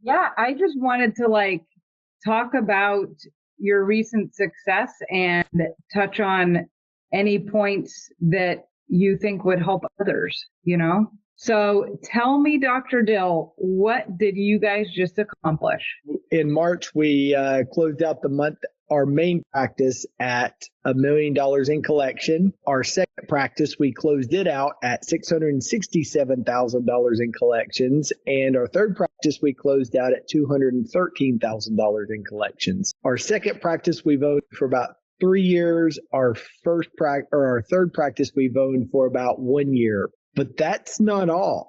Yeah, I just wanted to talk about your recent success and touch on any points that you think would help others. So tell me, Dr. Dill, what did you guys just accomplish? In March, we closed out the month, our main practice at $1 million in collection. Our second practice, we closed it out at $667,000 in collections. And our third practice, we closed out at $213,000 in collections. Our second practice, we've owned for about 3 years. Our third practice, we've owned for about 1 year. But that's not all.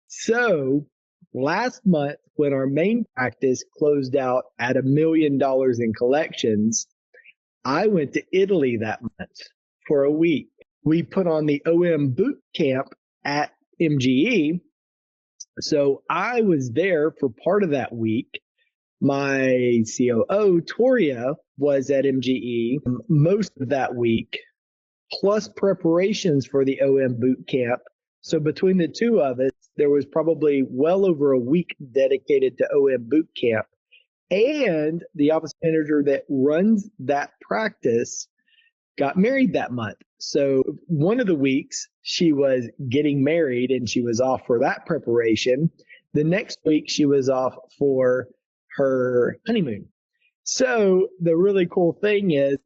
So last month, when our main practice closed out at $1 million in collections, I went to Italy that month for a week. We put on the OM boot camp at MGE. So I was there for part of that week. My COO, Toria, was at MGE most of that week, plus preparations for the OM boot camp. So between the two of us, there was probably well over a week dedicated to OM boot camp. And the office manager that runs that practice got married that month. So one of the weeks she was getting married and she was off for that preparation. The next week she was off for her honeymoon. So the really cool thing is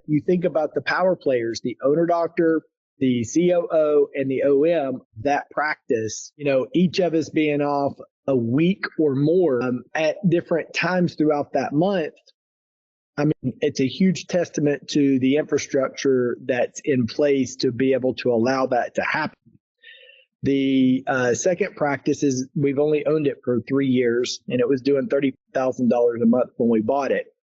you think about the power players, the owner doctor, the COO, and the OM, that practice, each of us being off a week or more at different times throughout that month. I mean, it's a huge testament to the infrastructure that's in place to be able to allow that to happen. The second practice is we've only owned it for 3 years, and it was doing $30,000 a month when we bought it.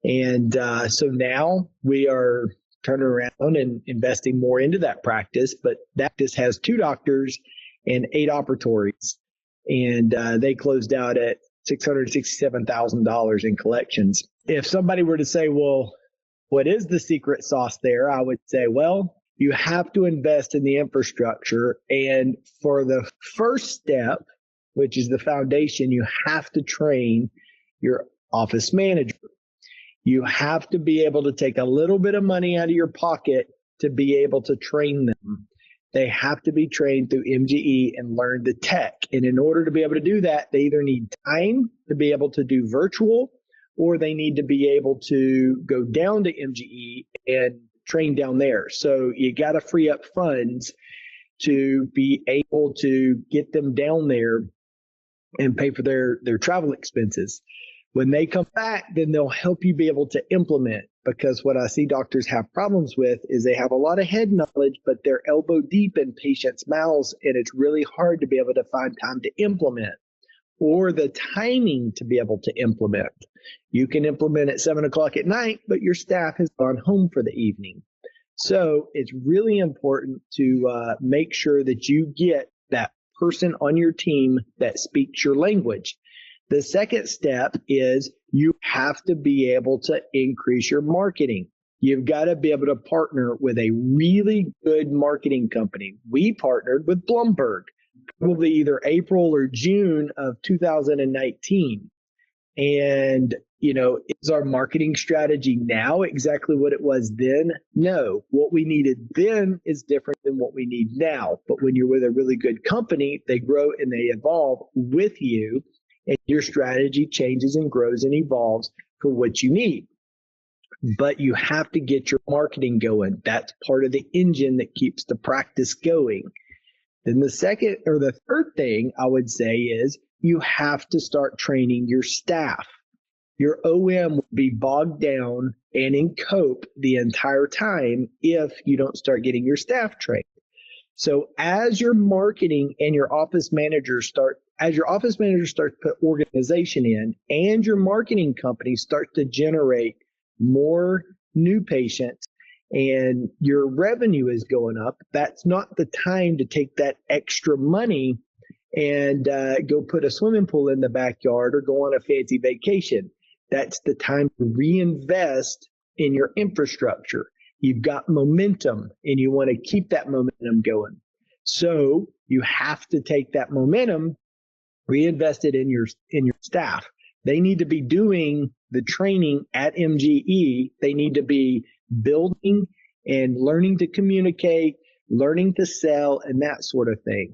And so now we are turning around and investing more into that practice, but that just has 2 doctors and 8 operatories. And they closed out at $667,000 in collections. If somebody were to say, well, what is the secret sauce there? I would say, well, you have to invest in the infrastructure. And for the first step, which is the foundation, you have to train your office manager. You have to be able to take a little bit of money out of your pocket to be able to train them. They have to be trained through MGE and learn the tech. And in order to be able to do that, they either need time to be able to do virtual, or they need to be able to go down to MGE and train down there. So you got to free up funds to be able to get them down there and pay for their travel expenses. When they come back, then they'll help you be able to implement, because what I see doctors have problems with is they have a lot of head knowledge, but they're elbow deep in patients' mouths, and it's really hard to be able to find time to implement or the timing to be able to implement. You can implement at 7 o'clock at night, but your staff has gone home for the evening. So it's really important to make sure that you get that person on your team that speaks your language. The second step is you have to be able to increase your marketing. You've got to be able to partner with a really good marketing company. We partnered with Blumberg, probably either April or June of 2019. And, is our marketing strategy now exactly what it was then? No. What we needed then is different than what we need now. But when you're with a really good company, they grow and they evolve with you. And your strategy changes and grows and evolves for what you need. But you have to get your marketing going. That's part of the engine that keeps the practice going. Then the second or the third thing I would say is you have to start training your staff. Your OM will be bogged down and in cope the entire time if you don't start getting your staff trained. So as your marketing and your office managers start to put organization in, and your marketing company starts to generate more new patients and your revenue is going up, that's not the time to take that extra money and go put a swimming pool in the backyard or go on a fancy vacation. That's the time to reinvest in your infrastructure. You've got momentum and you want to keep that momentum going. So you have to take that momentum reinvest it in your staff. They need to be doing the training at MGE. They need to be building and learning to communicate, learning to sell, and that sort of thing.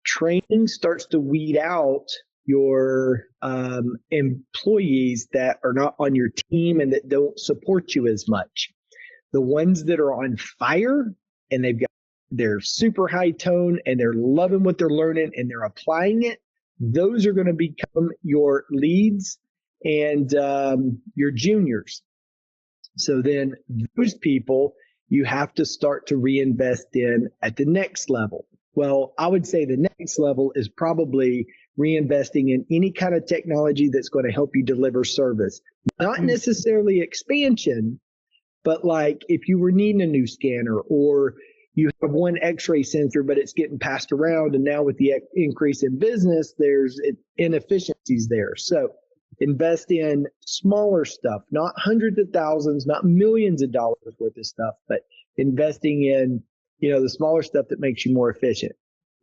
Training starts to weed out your employees that are not on your team and that don't support you as much. The ones that are on fire and they're super high tone and they're loving what they're learning and they're applying it, those are going to become your leads and your juniors. So then those people you have to start to reinvest in at the next level. Well, I would say the next level is probably reinvesting in any kind of technology that's going to help you deliver service. Not necessarily expansion, but like if you were needing a new scanner or you have one x-ray sensor, but it's getting passed around. And now with the increase in business, there's inefficiencies there. So invest in smaller stuff, not hundreds of thousands, not millions of dollars worth of stuff, but investing in, the smaller stuff that makes you more efficient.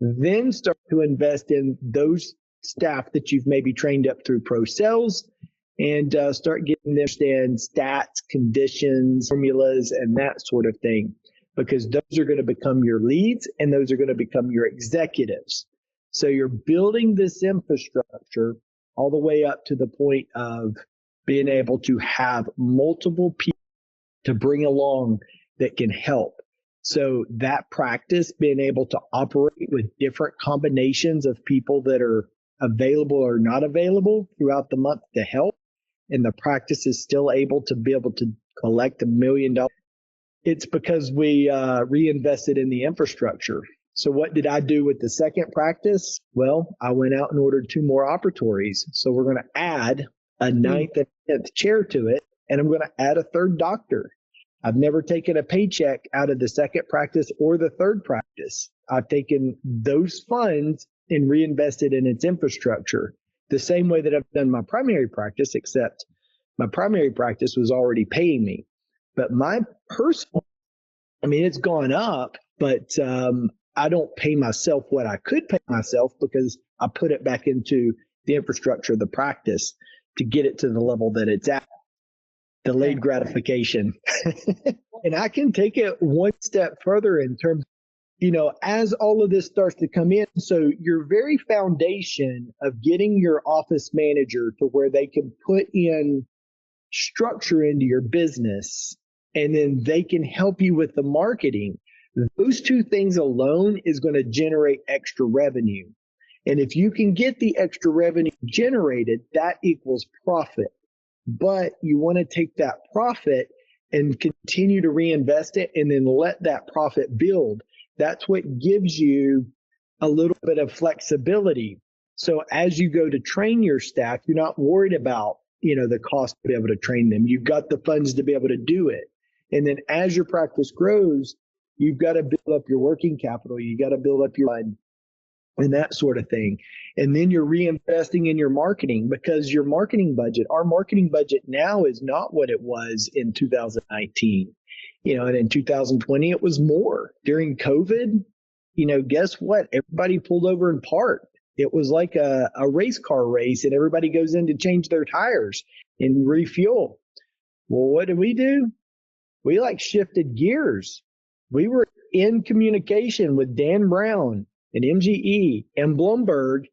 Then start to invest in those staff that you've maybe trained up through pro sales and start getting them to understand stats, conditions, formulas, and that sort of thing, because those are going to become your leads and those are going to become your executives. So you're building this infrastructure all the way up to the point of being able to have multiple people to bring along that can help. So that practice, being able to operate with different combinations of people that are available or not available throughout the month to help, and the practice is still able to be able to collect $1 million. It's because we reinvested in the infrastructure. So what did I do with the second practice? Well, I went out and ordered 2 more operatories. So we're going to add a 9th and 10th chair to it, and I'm going to add a 3rd doctor. I've never taken a paycheck out of the second practice or the 3rd practice. I've taken those funds and reinvested in its infrastructure the same way that I've done my primary practice, except my primary practice was already paying me. But my personal, it's gone up, but I don't pay myself what I could pay myself because I put it back into the infrastructure of the practice to get it to the level that it's at. Delayed gratification. And I can take it one step further in terms, as all of this starts to come in. So your very foundation of getting your office manager to where they can put in structure into your business, and then they can help you with the marketing. Those 2 things alone is going to generate extra revenue. And if you can get the extra revenue generated, that equals profit. But you want to take that profit and continue to reinvest it and then let that profit build. That's what gives you a little bit of flexibility. So as you go to train your staff, you're not worried about, the cost to be able to train them. You've got the funds to be able to do it. And then as your practice grows, you've got to build up your working capital. You got to build up your fund and that sort of thing. And then you're reinvesting in your marketing, because your marketing budget, our marketing budget now is not what it was in 2019. And in 2020, it was more. During COVID, guess what? Everybody pulled over and parked. It was like a race car race, and everybody goes in to change their tires and refuel. Well, what did we do? We shifted gears. We were in communication with Dan Brown and MGE and Blumberg.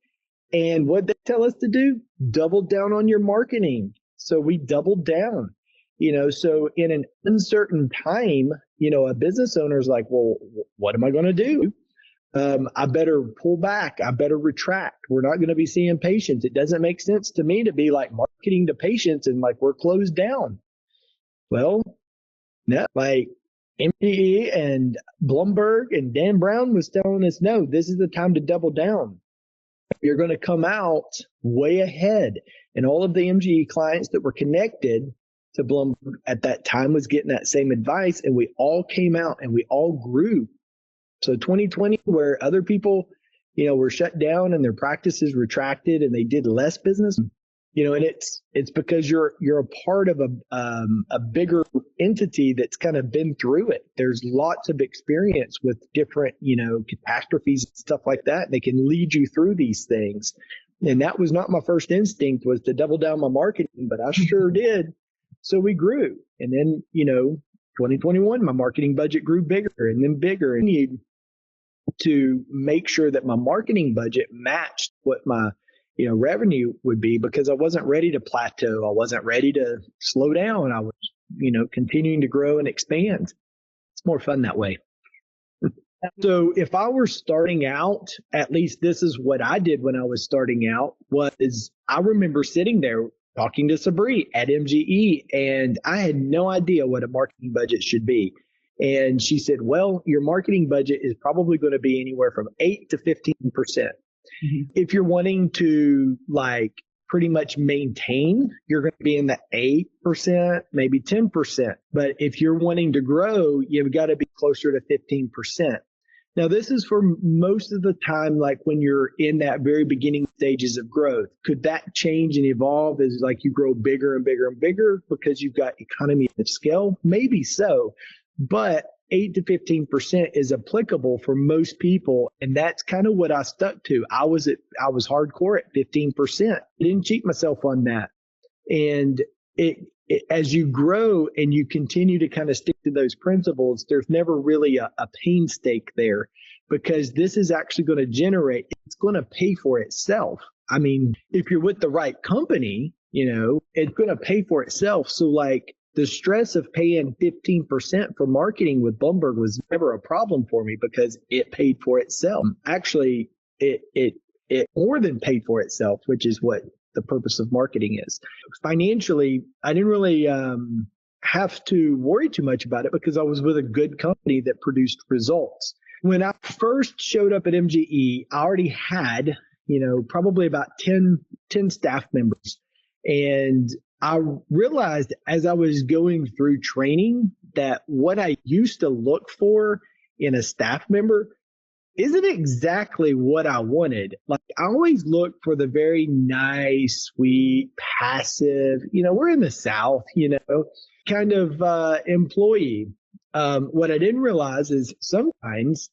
And what they tell us to do? Double down on your marketing. So we doubled down, so in an uncertain time, a business owner is like, well, what am I going to do? I better pull back. I better retract. We're not going to be seeing patients. It doesn't make sense to me to be marketing to patients and we're closed down. Well, no, MGE and Blumberg and Dan Brown was telling us, no, this is the time to double down. You're going to come out way ahead. And all of the MGE clients that were connected to Blumberg at that time was getting that same advice. And we all came out and we all grew. So 2020, where other people, were shut down and their practices retracted and they did less business, and it's because you're a part of a bigger entity that's kind of been through it. There's lots of experience with different, catastrophes and stuff like that. They can lead you through these things. And that was not my first instinct, was to double down my marketing, but I sure did. So we grew. And then, 2021, my marketing budget grew bigger and then bigger, and need to make sure that my marketing budget matched what my revenue would be, because I wasn't ready to plateau. I wasn't ready to slow down. I was, continuing to grow and expand. It's more fun that way. So if I were starting out, at least this is what I did when I was starting out, was I remember sitting there talking to Sabri at MGE, and I had no idea what a marketing budget should be. And she said, well, your marketing budget is probably going to be anywhere from 8 to 15%. Mm-hmm. If you're wanting to pretty much maintain, you're going to be in the 8%, maybe 10%. But if you're wanting to grow, you've got to be closer to 15%. Now, this is for most of the time, when you're in that very beginning stages of growth. Could that change and evolve as you grow bigger and bigger and bigger because you've got economy of scale? Maybe so, but 8 to 15% is applicable for most people, and that's kind of what I stuck to. I was hardcore at 15%. I didn't cheat myself on that, and as you grow and you continue to kind of stick to those principles, there's never really a pain stake there, because this is actually going to generate, it's going to pay for itself. I mean, if you're with the right company, it's going to pay for itself. So the stress of paying 15% for marketing with Blumberg was never a problem for me, because it paid for itself. Actually, it more than paid for itself, which is what the purpose of marketing is. Financially, I didn't really have to worry too much about it, because I was with a good company that produced results. When I first showed up at MGE, I already had, probably about 10 staff members. And I realized as I was going through training that what I used to look for in a staff member isn't exactly what I wanted. I always look for the very nice, sweet, passive, we're in the South, kind of employee. What I didn't realize is sometimes,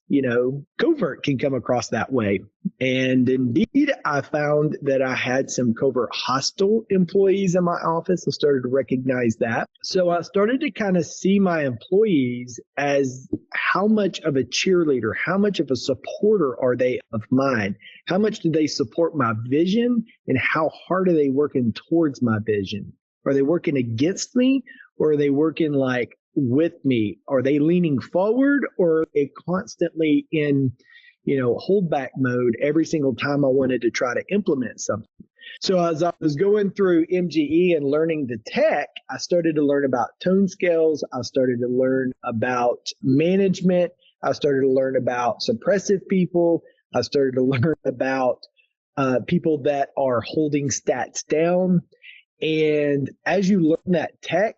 covert can come across that way. And indeed, I found that I had some covert hostile employees in my office. I started to recognize that. So I started to kind of see my employees as how much of a cheerleader, how much of a supporter are they of mine? How much do they support my vision, and how hard are they working towards my vision? Are they working against me, or are they working with me? Are they leaning forward, or are they constantly in, holdback mode every single time I wanted to try to implement something? So as I was going through MGE and learning the tech, I started to learn about tone scales. I started to learn about management. I started to learn about suppressive people. I started to learn about people that are holding stats down. And as you learn that tech,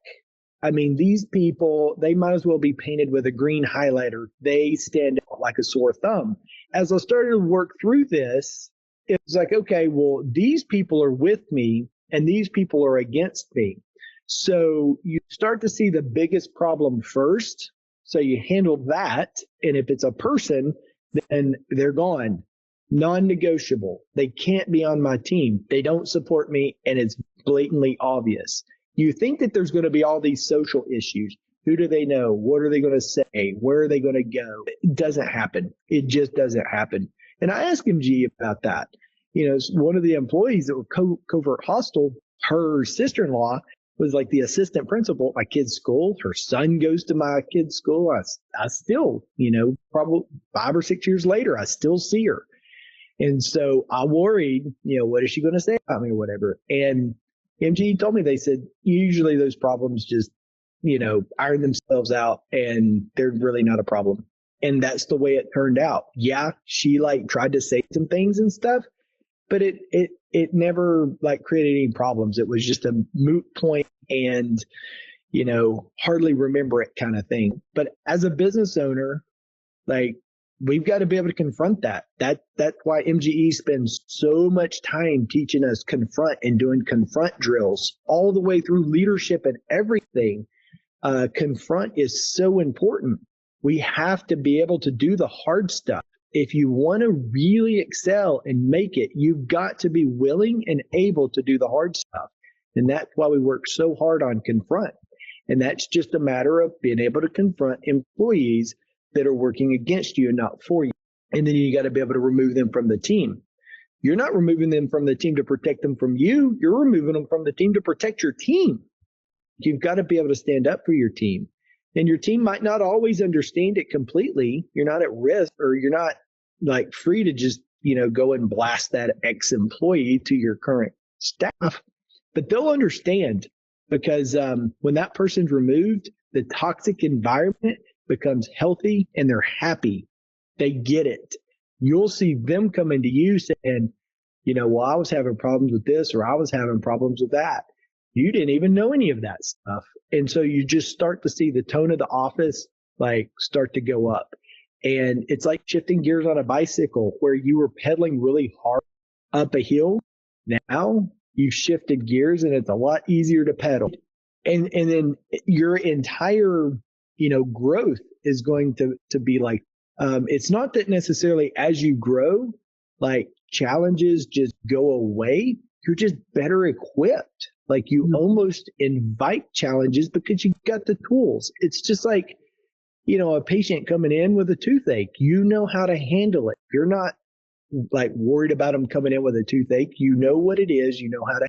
I mean, these people, they might as well be painted with a green highlighter. They stand out like a sore thumb. As I started to work through this, it was okay, well, these people are with me and these people are against me. So you start to see the biggest problem first. So you handle that. And if it's a person, then they're gone. Non-negotiable. They can't be on my team. They don't support me, and it's blatantly obvious. You think that there's going to be all these social issues. Who do they know? What are they going to say? Where are they going to go? It doesn't happen. It just doesn't happen. And I asked MG about that. One of the employees that were covert hostile, her sister-in-law was the assistant principal at my kid's school. Her son goes to my kid's school. I still, probably 5 or 6 years later, I still see her. And so I worried, what is she going to say about me or whatever? And MG told me, they said, usually those problems just, iron themselves out and they're really not a problem. And that's the way it turned out. Yeah, she tried to say some things and stuff, but it never created any problems. It was just a moot point and, hardly remember it kind of thing. But as a business owner, we've got to be able to confront that. That's why MGE spends so much time teaching us confront and doing confront drills all the way through leadership and everything. Confront is so important. We have to be able to do the hard stuff. if you want to really excel and make it, you've got to be willing and able to do the hard stuff. And that's why we work so hard on confront. And that's just a matter of being able to confront employees that are working against you and not for you. And then you got to be able to remove them from the team. You're not removing them from the team to protect them from you. You're removing them from the team to protect your team. You've got to be able to stand up for your team. And your team might not always understand it completely. You're not at risk, or you're not like free to just, go and blast that ex-employee to your current staff. But they'll understand, because when that person's removed, the toxic environment becomes healthy and they're happy. They get it. You'll see them coming to you saying, well, I was having problems with this, or I was having problems with that. You didn't even know any of that stuff. And so you just start to see the tone of the office start to go up. And it's like shifting gears on a bicycle where you were pedaling really hard up a hill. Now you've shifted gears and it's a lot easier to pedal. And then your entire, growth is going to be like, it's not that necessarily as you grow, like challenges just go away. You're just better equipped. Like you almost invite challenges because you got the tools. It's just like, a patient coming in with a toothache, you know how to handle it. You're not like worried about them coming in with a toothache. You know what it is. You know how to.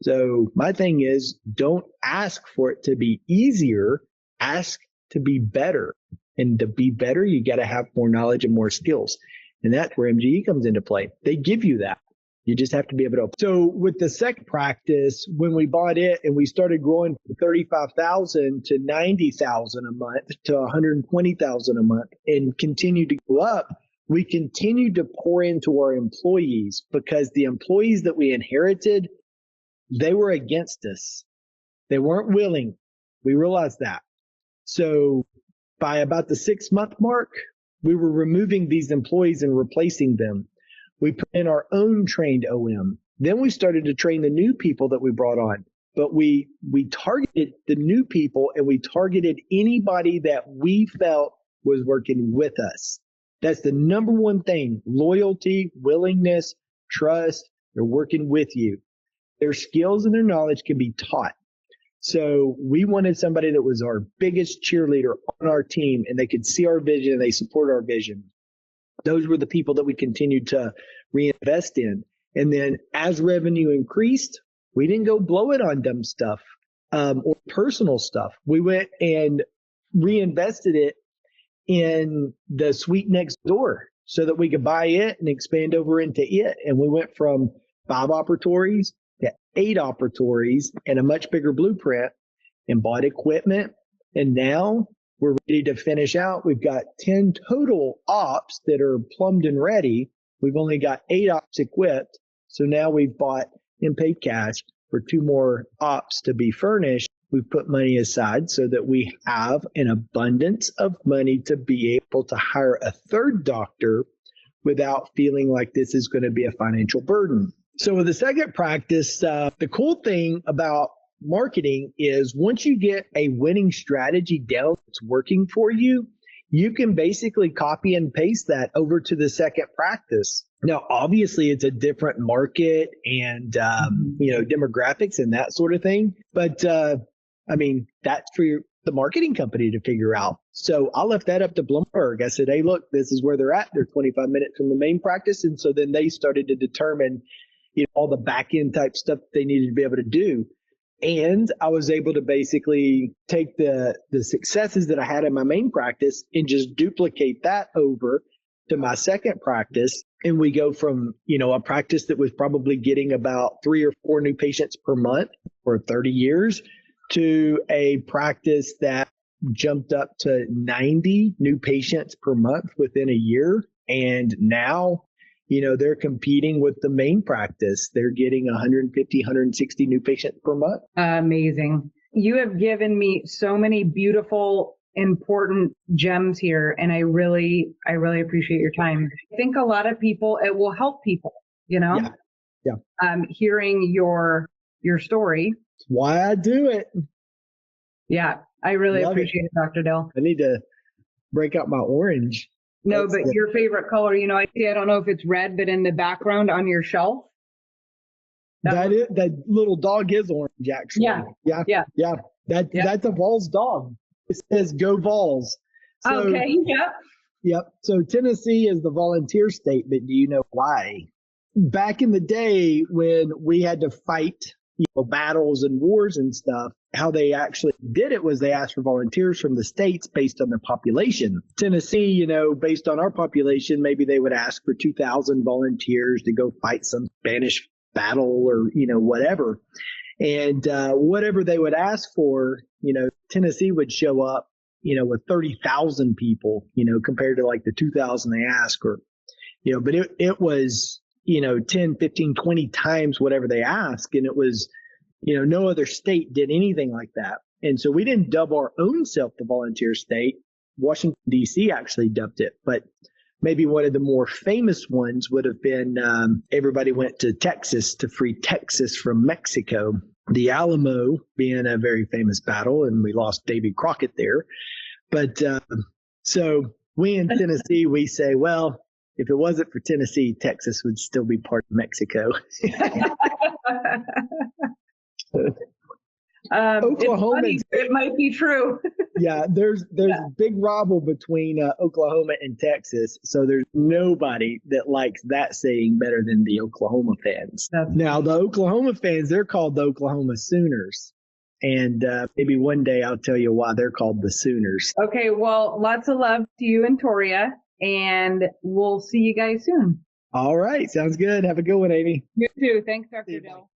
So my thing is, don't ask for it to be easier. Ask to be better. And to be better, you got to have more knowledge and more skills. And that's where MGE comes into play. They give you that. You just have to be able to. So with the second practice, when we bought it and we started growing from 35,000 to 90,000 a month to 120,000 a month and continued to go up, we continued to pour into our employees, because the employees that we inherited, they were against us. They weren't willing. We realized that. So by about the 6-month mark, we were removing these employees and replacing them. We put in our own trained OM. Then we started to train the new people that we brought on. But we targeted the new people, and we targeted anybody that we felt was working with us. That's the number one thing: loyalty, willingness, trust. They're working with you. Their skills and their knowledge can be taught. So we wanted somebody that was our biggest cheerleader on our team, and they could see our vision and they support our vision. Those were the people that we continued to reinvest in. And then as revenue increased, we didn't go blow it on dumb stuff or personal stuff. We went and reinvested it in the suite next door so that we could buy it and expand over into it. And we went from 5 operatories to 8 operatories and a much bigger blueprint, and bought equipment. And now we're ready to finish out. We've got 10 total ops that are plumbed and ready. We've only got 8 ops equipped. So now we've bought and paid cash for 2 more ops to be furnished. We've put money aside so that we have an abundance of money to be able to hire a 3rd doctor without feeling like this is going to be a financial burden. So with the second practice, the cool thing about marketing is once you get a winning strategy down that's working for you, you can basically copy and paste that over to the second practice. Now, obviously, it's a different market and, demographics and that sort of thing. But, that's for the marketing company to figure out. So I left that up to Blumberg. I said, hey, look, this is where they're at. They're 25 minutes from the main practice. And so then they started to determine, all the back end type stuff they needed to be able to do. And I was able to basically take the successes that I had in my main practice and just duplicate that over to my second practice. And we go from, a practice that was probably getting about 3 or 4 new patients per month for 30 years to a practice that jumped up to 90 new patients per month within a year. And now, they're competing with the main practice. They're getting 150, 160 new patients per month. Amazing. You have given me so many beautiful, important gems here, and I really appreciate your time. I think a lot of people, it will help people, Yeah. Hearing your story. That's why I do it. Yeah, I really appreciate it, Dr. Dill. I need to break out my orange. No, but your favorite color, I see, I don't know if it's red, but in the background on your shelf. That little dog is orange, actually. Yeah. That's a Vols dog. It says "Go Vols." So, okay. Yep. So Tennessee is the volunteer state, but do you know why? Back in the day when we had to fight, battles and wars and stuff, how they actually did it was they asked for volunteers from the states based on their population. Tennessee, based on our population, maybe they would ask for 2,000 volunteers to go fight some Spanish battle or, whatever. And whatever they would ask for, Tennessee would show up, with 30,000 people, compared to like the 2,000 they ask, or, but it was, 10, 15, 20 times whatever they ask. And it was, no other state did anything like that. And so we didn't dub our own self the volunteer state. Washington, D.C. actually dubbed it. But maybe one of the more famous ones would have been everybody went to Texas to free Texas from Mexico. The Alamo being a very famous battle, and we lost Davy Crockett there. But so we in Tennessee, we say, well, if it wasn't for Tennessee, Texas would still be part of Mexico. Oklahoma, it might be true. Yeah, there's a big rival between Oklahoma and Texas, so there's nobody that likes that saying better than the Oklahoma fans. Now, the Oklahoma fans, they're called the Oklahoma Sooners, and maybe one day I'll tell you why they're called the Sooners. Okay, well, lots of love to you and Toria, and we'll see you guys soon. All right, sounds good. Have a good one, Amy. You too. Thanks, Dr. Dill.